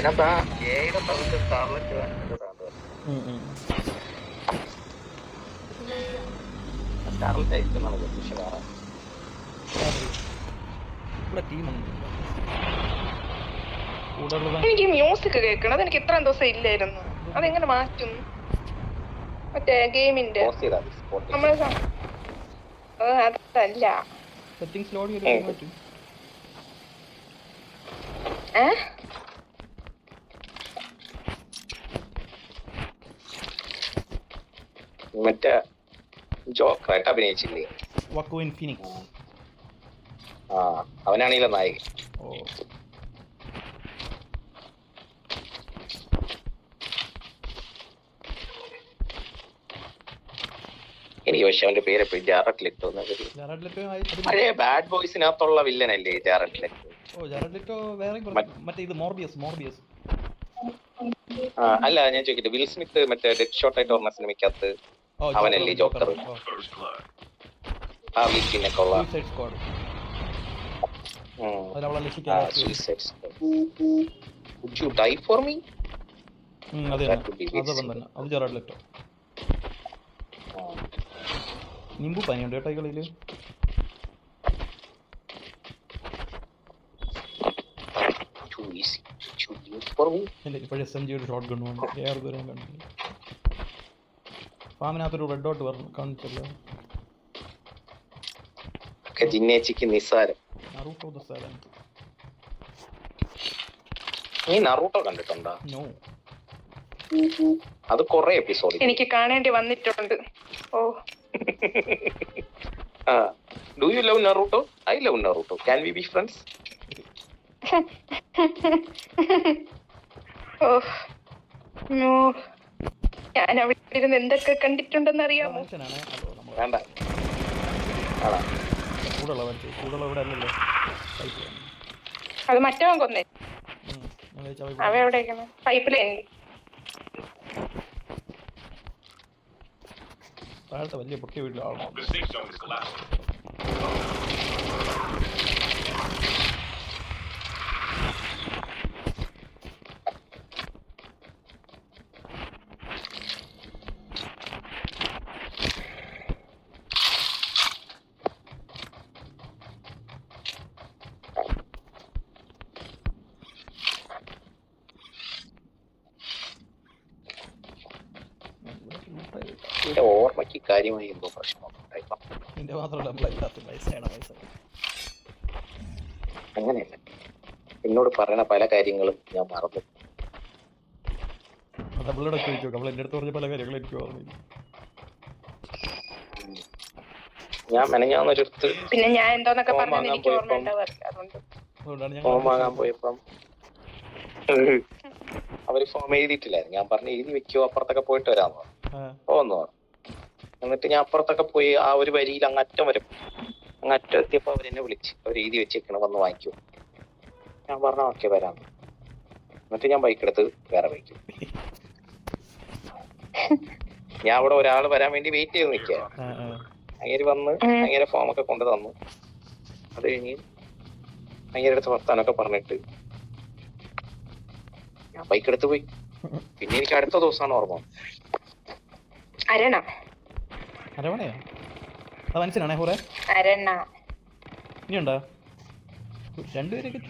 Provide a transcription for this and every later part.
അതിനകത്ത് ആ എയുടെ സൗണ്ട് സ്കാർലറ്റ് സ്കാർലറ്റ് അയക്കുന്നതാണ് പക്ഷെ വേറെ എനിക്ക് മ്യൂസിക് കേൾക്കണം. അതെനിക്ക് ഇത്രയും ദിവസം ഇല്ലായിരുന്നു. അതെങ്ങനെ മാറ്റും? മറ്റേ ഗെയിമിന്റെ നമ്മള് അതല്ല മറ്റേ ജോക്കറായിട്ട് അഭിനയിച്ചില്ലേ അവനാണീല നായകൻ. എനിക്ക് പക്ഷെ അവന്റെ പേര് എപ്പോഴും ജാറഡ് ലെറ്റോ. പഴയ ബാഡ് ബോയ്സിനകത്തുള്ള വില്ലനല്ലേ ജാറഡ് ലെറ്റോ? അല്ല ഞാൻ ചോദിക്കട്ടെ, വിൽ സ്മിത്ത് മറ്റേ ഡെഡ് ഷോട്ട് ആയിട്ട് പറഞ്ഞ സിനിമയ്ക്കകത്ത് അവനല്ലേ ജോക്കർ? ആ വീക്കിനൊക്കെ ഉള്ള Would you die for me? നിമ്പു പനിയുണ്ട് കേട്ടോ ഈ കളിയില്. ഇപ്പോഴും SMG ഒരു ഷോട്ട് ഗൺ വേണം. AR ദൂരം കണ്ടില്ല. ഫാമിനകത്തൊരു റെഡ് ഡോട്ട് കാണിച്ചല്ലോ. ജിന്നേച്ചിക്ക് നിസ്സാരം. നീ നറൂട്ടോ കണ്ടിട്ടുണ്ടോ? അത് കൊറേ എപ്പിസോഡ് എനിക്ക് കാണേണ്ടി വന്നിട്ടുണ്ട്. Oh do you love Naruto? I love Naruto. Can we be friends? ഞാൻ അവിടെ ഇരുന്ന് എന്തൊക്കെ കണ്ടിട്ടുണ്ടെന്ന് അറിയാമോ? വേണ്ട. അത് മറ്റവൻ കൊന്നേ. അവ എവിടെയാണ്? പൈപ്പ് ലൈനിൽ. താഴത്തെ വലിയ പൊട്ടിയ വീട്ടിലാണ്. എന്റെ ഓർമ്മയ്ക്ക് കാര്യമായി എന്തോ പ്രശ്നം. അങ്ങനെയല്ല, എന്നോട് പറയുന്ന പല കാര്യങ്ങളും ഞാൻ മറന്നു. ഞാൻ മെനഞ്ഞാന്നൊരിടത്ത് പിന്നെ ഞാൻ എന്തോന്നൊക്കെ ഫോം വാങ്ങാൻ പോയപ്പം അവര് ഫോം എഴുതിയിട്ടില്ലായിരുന്നു. ഞാൻ പറഞ്ഞു എഴുതി വെക്കോ, അപ്പുറത്തൊക്കെ പോയിട്ട് വരാന്ന് പറഞ്ഞു. പോന്നു പറഞ്ഞു. എന്നിട്ട് ഞാൻ അപ്പുറത്തൊക്കെ പോയി ആ ഒരു വരിയിൽ അങ്ങറ്റം വരെ അങ്ങറ്റം എത്തിയപ്പോ അവരെന്നെ വിളിച്ച്, അവർ എഴുതി വെച്ചേക്കണം, വന്ന് വാങ്ങിക്കോ. ഞാൻ പറഞ്ഞ ഓക്കെ വരാം. എന്നിട്ട് ഞാൻ ബൈക്ക് എടുത്ത് വേറെ ബൈക്ക്. ഞാൻ അവിടെ ഒരാൾ വരാൻ വേണ്ടി വെയിറ്റ് ചെയ്ത് നിൽക്കുക. അങ്ങേര് വന്ന് അങ്ങേരെ ഫോമൊക്കെ കൊണ്ട് തന്നു. അത് കഴിഞ്ഞ് അങ്ങേരുടെ അടുത്ത് വർത്താനൊക്കെ പറഞ്ഞിട്ട് ഞാൻ ബൈക്ക് എടുത്ത് പോയി. പിന്നെ എനിക്ക് അടുത്ത ദിവസമാണ് ഓർമ്മ.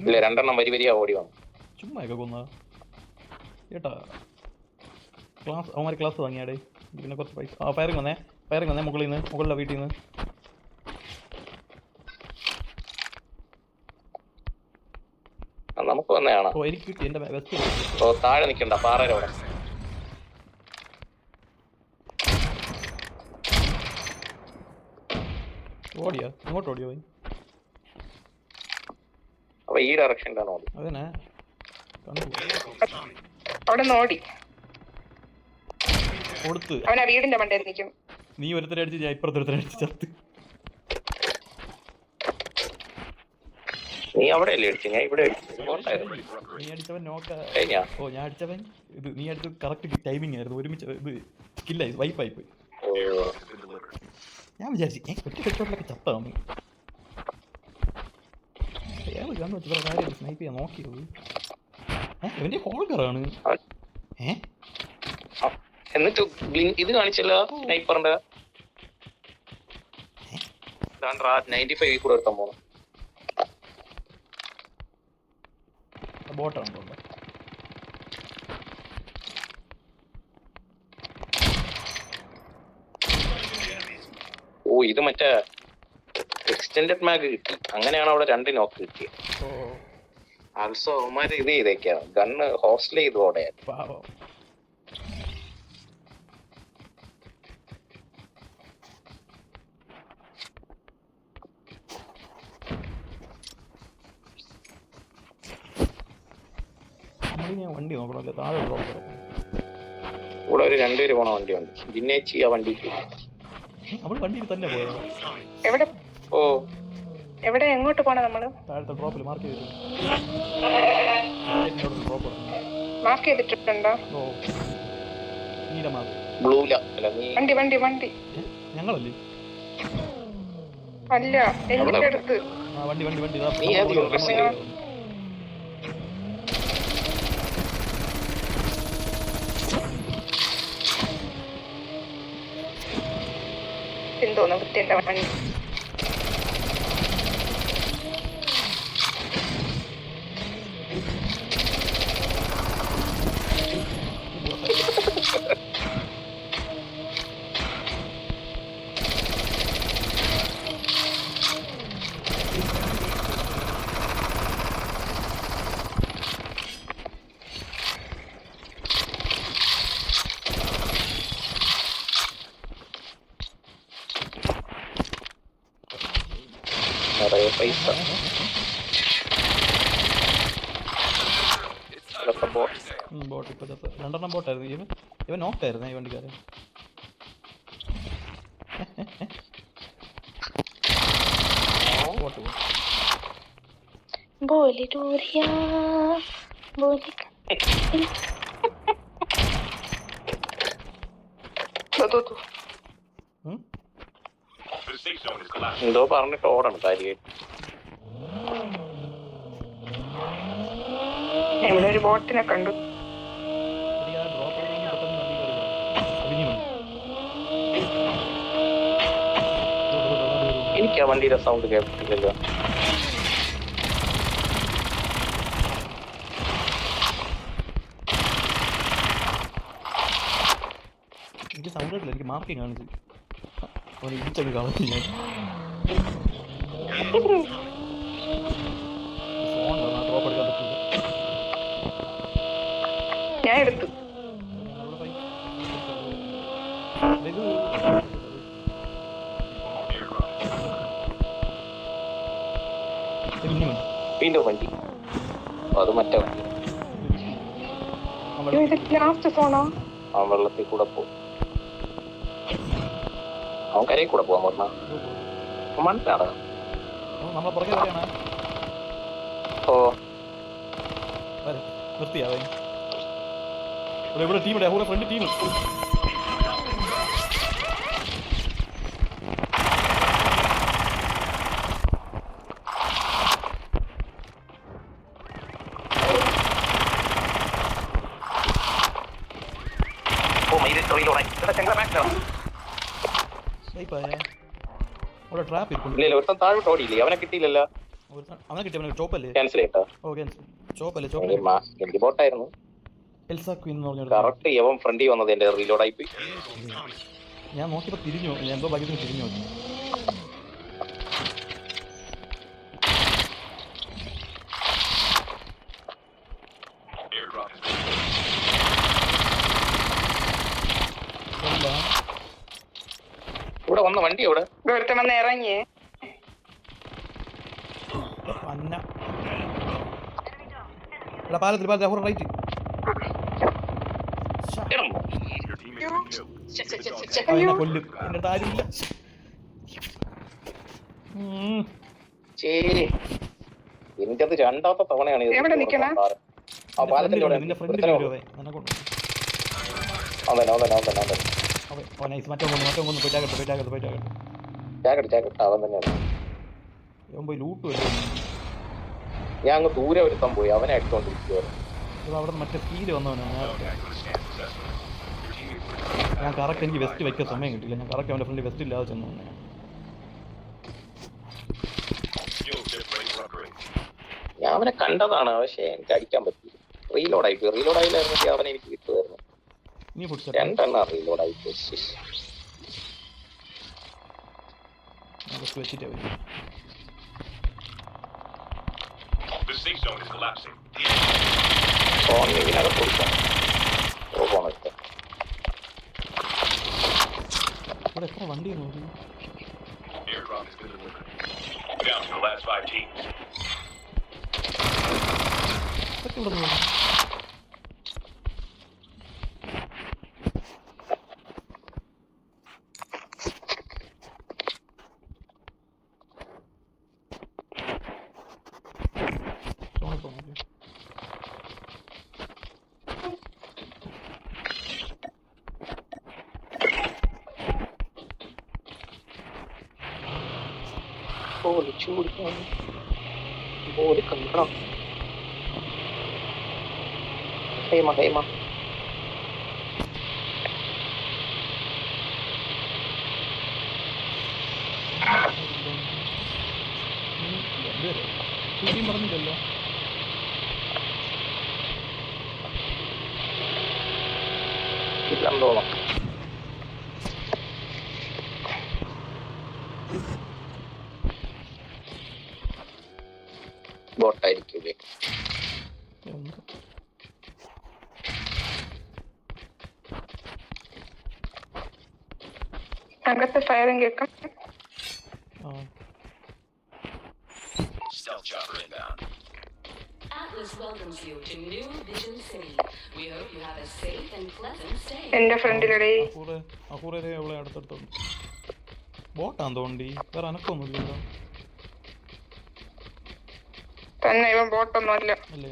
ഇല്ല, രണ്ടെണ്ണം വരി വരിയാ ഓടി വന്നു. ചുമ്മാ കൊന്ന കേട്ടാ. ക്ലാസ് വാങ്ങിയാടേ. പിന്നെ കുറച്ച് പൈസ ഫയറിങ് വന്നേ മുകളിലെ വീട്ടിൽ നിന്ന്. നമുക്ക് വന്നതാണ്. എനിക്ക് കിട്ടി എന്റെ വെസ്റ്റ്. താഴെ നിൽക്കണ്ട, പാറയുടെ അവിടെ. ഓടിയാ ഇങ്ങോട്ട് ഓടിയോ? അപ്പൊ ഈ ഡയറക്ഷനിലാണ് ഓടി. അതന്നെ അവിടെ ഓടി കൊടുത്ത് അവനാ വീടിന്റെ മണ്ടയിൽ നിൽക്കും. നീ ഒരുത്തരെ അടിച്ച് ഞാൻ ഇപ്പുറത്തൊരുത്തരെ അടിച്ച് ചത്ത്. നീ അവിടെ അല്ലേ അടിച്ചു? ഞാൻ ഇവിടെ നീ അടിച്ചവൻ നോക്ക. ഓ ഞാൻ അടിച്ചവൻ ഇത് നീ അടിച്ചത് കറക്റ്റ് ടൈമിംഗ് ആയിരുന്നു. ഒരുമിച്ച് ഇത് സ്കില്ലായി വൈപ്പായി പോയി. ഞാൻ വിചാരിച്ചു ഒറ്റ ഹെഡ്ഷോട്ടിലൊക്കെ ചത്താണ്. ഏത് കണ്ണു വെച്ച് കാര്യം സ്നൈപ്പ് ചെയ്യാൻ നോക്കിയത്. ഇവന്റെ ഹോൾഗറാണ്. എന്നിട്ട് ഇത് കാണിച്ചല്ലോ സ്നൈപ്പറിന്റെ 95 കൂടെ എടുത്താൻ പോകുന്നു. ബോട്ടാണ്. ഓ ഇത് മറ്റേ എക്സ്റ്റെൻഡഡ് മാഗ് കിട്ടി. അങ്ങനെയാണ് അവിടെ 2 നോക്ക് കിട്ടിയത്. ആൾസോ അവന്മാര് ഇത് ചെയ്തേക്കാണ്, ഗണ്ണ് ഹോസ്റ്റൽ ചെയ്തു അവിടെ. വണ്ടി നോക്കണല്ലോ, താഴെ ഇവിടെ ഒരു 2 പേര് പോണ വണ്ടിയുണ്ട്. ജിന്നേച്ചി ആ വണ്ടി അവള് വണ്ടിയിൽ തന്നെ പോയത്. എവിടെ? ഓ എവിടെ? എങ്ങോട്ട് പോണ നമ്മള്? താഴത്തെ ഡ്രോപ്പിൽ മാർക്ക് ചെയ്തിട്ടുണ്ട്. മാർക്ക് ചെയ്തിട്ടുണ്ടോ? ഓ നീലമാർക്ക്. ബ്ലൂല അല്ല നീ വണ്ടി വണ്ടി വണ്ടി. ഞങ്ങളല്ലേ? അല്ല, എന്റെ അടുത്ത്. വണ്ടി വണ്ടി വണ്ടി. നീ ഏത് യൂണിവേഴ്സിറ്റി? എന്തോന്ന് വൃത്തിന്റെ വണ്ടി. പൈസ ബോട്ട് ഇപ്പൊ 2 ബോട്ടായിരുന്നു. ഇവൻ നോക്കായിരുന്നു ഈ വണ്ടിക്കാരൻ. ബോലി ഡോറിയ ബോലി. എന്തോ പറഞ്ഞിട്ട് ഓടണം കാര്യമായിട്ട്. ഇവിടെ ഒരു ബോട്ടിനെ കണ്ടു. എനിക്ക് ആ വണ്ടിയുടെ സൗണ്ട് കേൾപ്പില്ലല്ലോ. എനിക്ക് സൗണ്ട് കിട്ടില്ല, എനിക്ക് മാർക്കിങ് കാണിച്ചു. ഇടിച്ചൊക്കെ കളഞ്ഞു ഞാൻ. ഡ്രോപ്പ് എടുക്കാൻ പറ്റില്ല. ഞാൻ എടുത്തു. വീണ്ടും വണ്ടി. അത് മറ്റേ വണ്ടി. ലാസ്റ്റ് ഫോണോ? അവൻ വെള്ളത്തിൽ കൂടെ പോകും. അവൻ കരയിൽ കൂടെ പോകാൻ പറഞ്ഞ മണ്ണാണ്. നമ്മളെ പുറകെ വരെയാണ്. ഓ നിർത്തിയാവേ. ഇവിടെ ടീമിടെ കൂടെ ഫ്രണ്ട് ടീം. ട്രാപ്പ് ഇല്ല, ഒരുത്തൻ താഴോട്ട് ഓടിയില്ലേ? അവനെ കിട്ടിയില്ലല്ലോ. അവനെ കിട്ടിയ ചോപ്പല്ലേ? ക്യാൻസൽ ചെയ്യട്ടോ. ഓ ക്യാൻസൽ. ചോപ്പല്ലേ? എനിക്ക് ബോട്ടായിരുന്നു. എൽസാ ക്വീൻ എന്ന് പറഞ്ഞു. കറക്റ്റ് യവൻ ഫ്രണ്ടിൽ വന്നത് എന്റെ റീലോഡ് ആയി പോയി. ഞാൻ നോക്കിയപ്പോ തിരിഞ്ഞു. ഞാൻ എന്തോ ഭാഗ്യത്തിന് തിരിഞ്ഞു നോക്കി. ഇവിടെ വന്ന വണ്ടി എവിടെ? ഒരുത്തൻ വന്ന് ഇറങ്ങിയേ. പാലത്തിൽ റൈറ്റ്. കൊല്ലും. എന്റെ താരില്ല. ശരി, എനിക്കത് 2ാമത്തെ തവണയാണ്. എവിടെ നിക്കണ? നിന്റെ ഫ്രണ്ടിൽ വരുവേ. ഞാൻ അങ്ങ് ദൂരെ ഒരുത്തം പോയി, അവനെ അടിച്ചോണ്ടിരിക്കുവായിരുന്നു. അത് അവിടെ മറ്റേ സ്പീഡ് വന്നവനാണ് ഞാൻ കറക്റ്റ് എനിക്ക് വെസ്റ്റ് വെക്കാൻ സമയം കിട്ടില്ല. ഞാൻ കറക്റ്റ് അവൻ്റെ ഫ്രണ്ട് വെസ്റ്റ് ഇല്ലാതെ ചെന്നു. ഞാൻ അവനെ കണ്ടതാണ്, പക്ഷെ എനിക്ക് അടിക്കാൻ പറ്റില്ല. റീലോഡായില്ലായിരുന്നെങ്കിൽ അവനെ എനിക്ക് കിട്ടുമായിരുന്നു. നീ രണ്ടെണ്ണം റീലോഡായി വെച്ചിട്ടേ വരും. ഇതിനകത്ത് കൊടുക്കാം. ഇവിടെ എത്ര വണ്ടി നോക്കി ഇതൊക്കെ ഇവിടെ നോക്കി. ഹേമ പറഞ്ഞില്ലല്ലോ. ഇല്ലെന്നോളം ബോട്ടായിരിക്കൂലേ? അകത്ത് ഫയറും കേൾക്കാം. എന്റെ ഫ്രണ്ടിലടെ അടുത്തടുത്തുണ്ട്. ബോട്ടാന്ന് തോണ്ടി വേറെ അനക്കൊന്നുമില്ലല്ലോ. തന്നെ ഇവൻ ബോട്ടൊന്നും അല്ല. അല്ലേ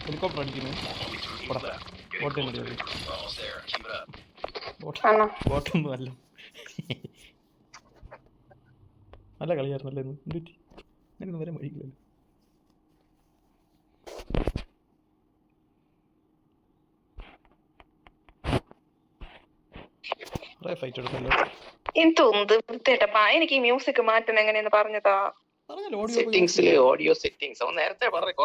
ഹെലികോപ്റ്റർ അടിക്കുന്നു. ബോട്ടൊന്നും അല്ല. നല്ല കളിയായിരുന്നല്ലേ ഇന്ന്. എന്തുപറ്റി? ഞാനിന്ന് വരെ വഴിക്കില്ലല്ലോ. ഫൈറ്റ് എടുക്കല്ലോ. എനിക്ക് ഈ മ്യൂസിക് മാറ്റുന്ന എങ്ങനെയെന്ന് പറഞ്ഞതാ. സെറ്റിംഗ്സിൽ ഓഡിയോ സെറ്റിംഗ്സ് അവൻ നേരത്തെ പറഞ്ഞു.